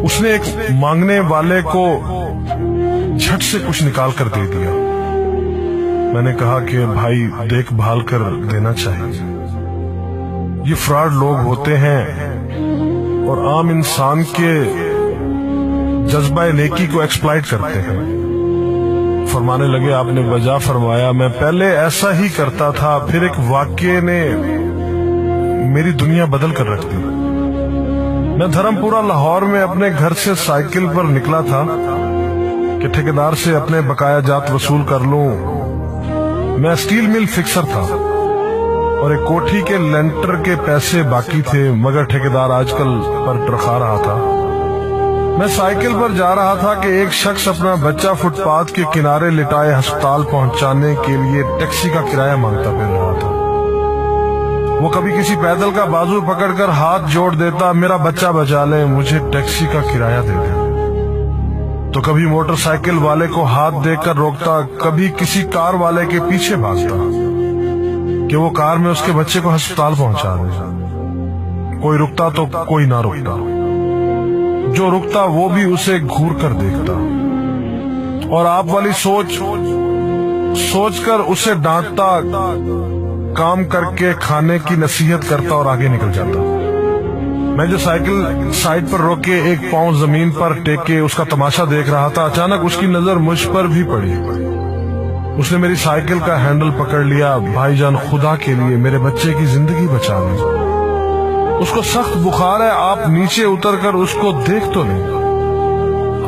اس نے ایک مانگنے والے کو جھٹ سے کچھ نکال کر دے دیا۔ میں نے کہا کہ بھائی دیکھ بھال کر دینا چاہیے، یہ فراڈ لوگ ہوتے ہیں اور عام انسان کے جذبہ نیکی کو ایکسپلائٹ کرتے ہیں۔ فرمانے لگے آپ نے بجا فرمایا، میں پہلے ایسا ہی کرتا تھا، پھر ایک واقعے نے میری دنیا بدل کر رکھ دی۔ میں دھرم پورہ لاہور میں اپنے گھر سے سائیکل پر نکلا تھا کہ ٹھیکیدار سے اپنے بقایا جات وصول کر لوں۔ میں اسٹیل مل فکسر تھا اور ایک کوٹھی کے لینٹر کے پیسے باقی تھے، مگر ٹھیکیدار آج کل پر ٹرخا رہا تھا۔ میں سائیکل پر جا رہا تھا کہ ایک شخص اپنا بچہ فٹ پاتھ کے کنارے لٹائے ہسپتال پہنچانے کے لیے ٹیکسی کا کرایہ مانگتا پھر رہا تھا۔ وہ کبھی کسی پیدل کا بازو پکڑ کر ہاتھ جوڑ دیتا، میرا بچہ بچا لے، مجھے ٹیکسی کا کرایہ دے دے۔ تو کبھی موٹر سائیکل والے کو ہاتھ دے کر روکتا، کبھی کسی کار والے کے پیچھے بھاگتا کہ وہ کار میں اس کے بچے کو ہسپتال پہنچا دے۔ کوئی رکتا تو کوئی نہ رکتا، جو رکتا وہ بھی اسے گھور کر دیکھتا اور آپ والی سوچ کر اسے ڈانٹتا، کام کر کے کھانے کی نصیحت کرتا اور آگے نکل جاتا۔ میں جو سائیکل سائیڈ پر روک کے ایک پاؤں زمین پر ٹیک کے اس کا تماشا دیکھ رہا تھا، اچانک اس کی نظر مجھ پر بھی پڑی۔ اس نے میری سائیکل کا ہینڈل پکڑ لیا، بھائی جان خدا کے لیے میرے بچے کی زندگی بچا لیں، اس کو سخت بخار ہے، آپ نیچے اتر کر اس کو دیکھ تو لیں،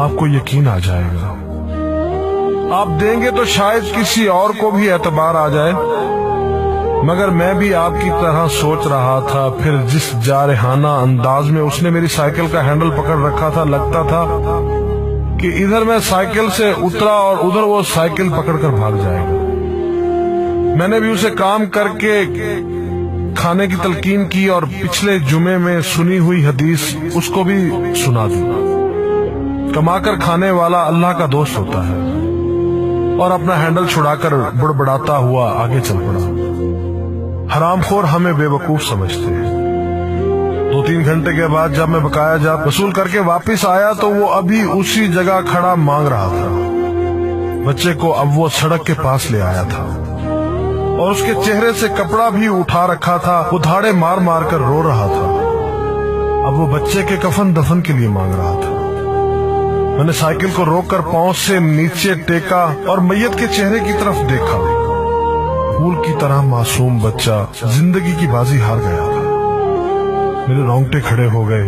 آپ کو یقین آ جائے گا، آپ دیں گے تو شاید کسی اور کو بھی اعتبار آ جائے۔ مگر میں بھی آپ کی طرح سوچ رہا تھا۔ پھر جس جارحانہ انداز میں اس نے میری سائیکل کا ہینڈل پکڑ رکھا تھا، لگتا تھا کہ ادھر میں سائیکل سے اترا اور ادھر وہ سائیکل پکڑ کر بھاگ جائے گا۔ میں نے بھی اسے کام کر کے کھانے کی تلقین کی اور پچھلے جمعے میں سنی ہوئی حدیث اس کو بھی سنا دی، کما کر کھانے والا اللہ کا دوست ہوتا ہے، اور اپنا ہینڈل چھڑا کر بڑبڑاتا ہوا آگے چل پڑا۔ حرام خور ہمیں بے وقوف سمجھتے ہیں۔ 2-3 گھنٹے کے بعد جب میں بقایا جات وصول کر کے واپس آیا تو وہ ابھی اسی جگہ کھڑا مانگ رہا تھا۔ بچے کو اب وہ سڑک کے پاس لے آیا تھا اور اس کے چہرے سے کپڑا بھی اٹھا رکھا تھا، وہ دھاڑے مار مار کر رو رہا تھا۔ اب وہ بچے کے کفن دفن کے لیے مانگ رہا تھا۔ میں نے سائیکل کو روک کر پاؤں سے نیچے ٹیکا اور میت کے چہرے کی طرف دیکھا۔ پھول کی طرح معصوم بچہ زندگی کی بازی ہار گیا تھا۔ میرے رونگٹے کھڑے ہو گئے۔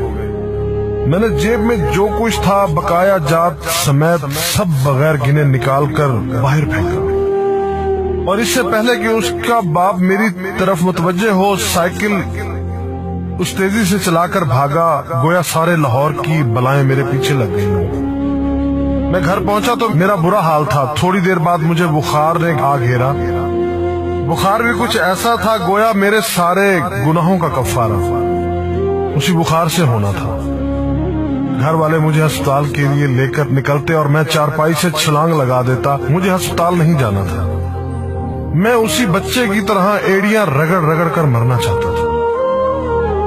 میں نے جیب میں جو کچھ تھا بقایا جات سمیت سب بغیر گنے نکال کر باہر پھینکا، اور اس سے پہلے کہ اس کا باپ میری طرف متوجہ ہو، سائیکل اس تیزی سے چلا کر بھاگا گویا سارے لاہور کی بلائیں میرے پیچھے لگ گئی ہوں۔ میں گھر پہنچا تو میرا برا حال تھا۔ تھوڑی دیر بعد مجھے بخار نے آ گھیرا۔ بخار بھی کچھ ایسا تھا گویا میرے سارے گناہوں کا کفارہ اسی بخار سے ہونا تھا۔ گھر والے مجھے ہسپتال کے لیے لے کر نکلتے اور میں چارپائی سے چھلانگ لگا دیتا۔ مجھے ہسپتال نہیں جانا تھا، میں اسی بچے کی طرح ایڑیاں رگڑ رگڑ کر مرنا چاہتا تھا۔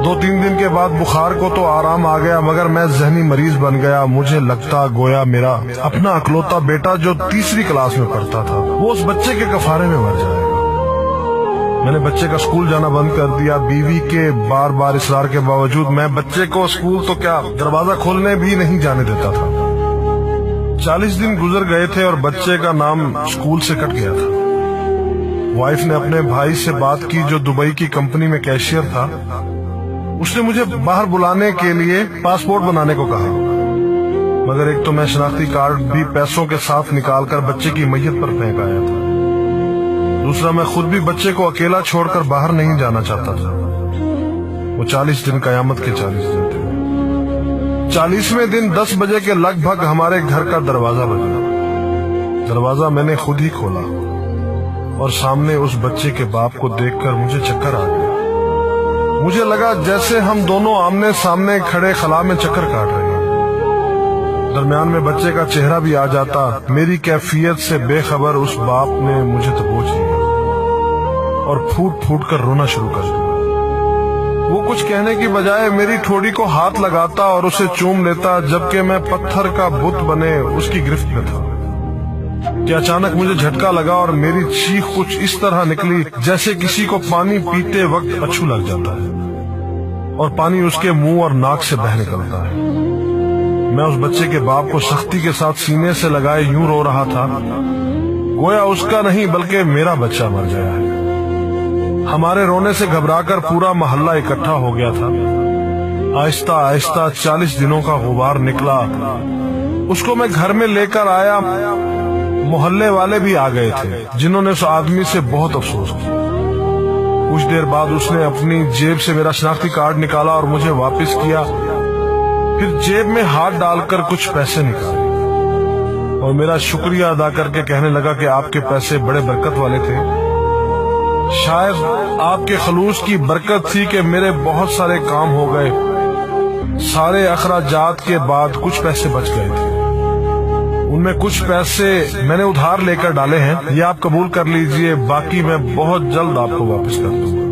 2-3 دن کے بعد بخار کو تو آرام آ گیا، مگر میں ذہنی مریض بن گیا۔ مجھے لگتا گویا میرا اپنا اکلوتا بیٹا جو 3ری کلاس میں پڑھتا تھا وہ اس بچے کے کفارے میں مر جائے گا۔ میں نے بچے کا اسکول جانا بند کر دیا۔ بیوی کے بار بار اصرار کے باوجود میں بچے کو اسکول تو کیا دروازہ کھولنے بھی نہیں جانے دیتا تھا۔ 40 دن گزر گئے تھے اور بچے کا نام اسکول سے کٹ گیا تھا۔ وائف نے اپنے بھائی سے بات کی جو دبئی کی کمپنی میں کیشیئر تھا۔ اس نے مجھے باہر بلانے کے لیے پاسپورٹ بنانے کو کہا، مگر ایک تو میں شناختی کارڈ بھی پیسوں کے ساتھ نکال کر بچے کی میت پر پھینک آیا تھا، دوسرا میں خود بھی بچے کو اکیلا چھوڑ کر باہر نہیں جانا چاہتا تھا۔ وہ 40 دن قیامت کے 40 دن تھے۔ 40ویں دن 10 بجے کے لگ بھگ ہمارے گھر کا دروازہ بجا۔ دروازہ میں نے خود ہی کھولا اور سامنے اس بچے کے باپ کو دیکھ کر مجھے چکر آ گیا۔ مجھے لگا جیسے ہم دونوں آمنے سامنے کھڑے خلا میں چکر کاٹ رہے ہیں۔ درمیان میں بچے کا چہرہ بھی آ جاتا۔ میری کیفیت سے بے خبر اس باپ نے مجھے دبوچ لیا اور پھوٹ پھوٹ کر رونا شروع کر دیا۔ وہ کچھ کہنے کی بجائے میری ٹھوڑی کو ہاتھ لگاتا اور اسے چوم لیتا، جبکہ میں پتھر کا بت بنے اس کی گرفت میں تھا کہ اچانک مجھے جھٹکا لگا اور میری چیخ کچھ اس طرح نکلی جیسے کسی کو پانی پیتے وقت اچھو لگ جاتا ہے اور پانی اس کے منہ اور ناک سے بہہ نکلتا ہے۔ میں اس بچے کے باپ کو سختی کے ساتھ سینے سے لگائے یوں رو رہا تھا گویا اس کا نہیں بلکہ میرا بچہ مر گیا ہے۔ ہمارے رونے سے گھبرا کر پورا محلہ اکٹھا ہو گیا تھا۔ آہستہ آہستہ 40 دنوں کا غبار نکلا، اس کو میں گھر میں لے کر آیا۔ محلے والے بھی آ گئے تھے جنہوں نے اس آدمی سے بہت افسوس کیا۔ کچھ دیر بعد اس نے اپنی جیب سے میرا شناختی کارڈ نکالا اور مجھے واپس کیا، پھر جیب میں ہاتھ ڈال کر کچھ پیسے نکالے اور میرا شکریہ ادا کر کے کہنے لگا کہ آپ کے پیسے بڑے برکت والے تھے، شاید آپ کے خلوص کی برکت تھی کہ میرے بہت سارے کام ہو گئے۔ سارے اخراجات کے بعد کچھ پیسے بچ گئے تھے، ان میں کچھ پیسے میں نے ادھار لے کر ڈالے ہیں، یہ آپ قبول کر لیجئے، باقی میں بہت جلد آپ کو واپس کر دوں گا۔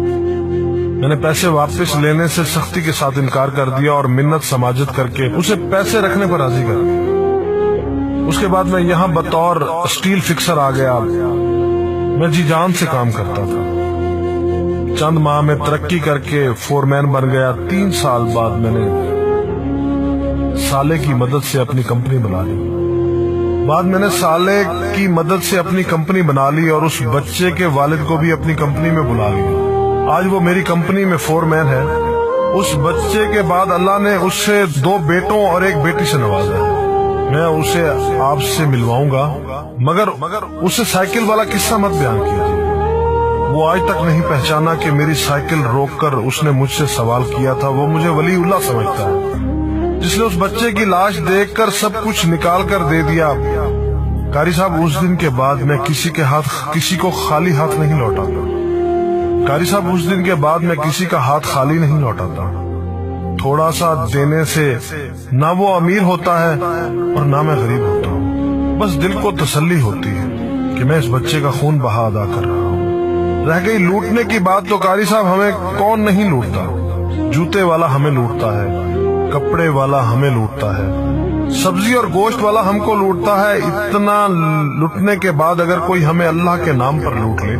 میں نے پیسے واپس لینے سے سختی کے ساتھ انکار کر دیا اور منت سماجت کر کے اسے پیسے رکھنے پر راضی کر دیا۔ اس کے بعد میں یہاں بطور اسٹیل فکسر آ گیا۔ میں جی جان سے کام کرتا تھا، چند ماہ میں ترقی کر کے فورمین بن گیا۔ 3 سال بعد میں نے سالے کی مدد سے اپنی کمپنی بنا لی اور اس بچے کے والد کو بھی اپنی کمپنی میں بلا لیا۔ آج وہ میری کمپنی میں فورمین ہے۔ اس بچے کے بعد اللہ نے اس سے 2 بیٹوں اور 1 بیٹی سے نوازا ہے۔ میں اسے آپ سے ملواؤں گا، مگر اسے سائیکل والا قصہ مت بیان کیجیے۔ وہ آج تک نہیں پہچانا کہ میری سائیکل روک کر اس نے مجھ سے سوال کیا تھا۔ وہ مجھے ولی اللہ سمجھتا ہے جس نے اس بچے کی لاش دیکھ کر سب کچھ نکال کر دے دیا۔ قاری صاحب، اس دن کے بعد میں کسی کو خالی ہاتھ نہیں لوٹاتا۔ قاری صاحب، اس دن کے بعد میں کسی کا ہاتھ خالی نہیں لوٹاتا۔ تھوڑا سا دینے سے نہ وہ امیر ہوتا ہے اور نہ میں غریب ہوتا ہوں۔ بس دل کو تسلی ہوتی ہے کہ میں اس بچے کا خون بہا ادا کر رہا ہوں۔ رہ گئی لوٹنے کی بات تو قاری صاحب، ہمیں کون نہیں لوٹتا؟ جوتے والا ہمیں لوٹتا ہے، کپڑے والا ہمیں لوٹتا ہے، سبزی اور گوشت والا ہم کو لوٹتا ہے۔ اتنا لوٹنے کے بعد اگر کوئی ہمیں اللہ کے نام پر لوٹ لے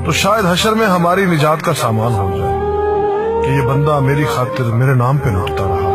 تو شاید حشر میں ہماری نجات کا سامان ہو جائے کہ یہ بندہ میری خاطر میرے نام پہ لوٹتا رہا ہے۔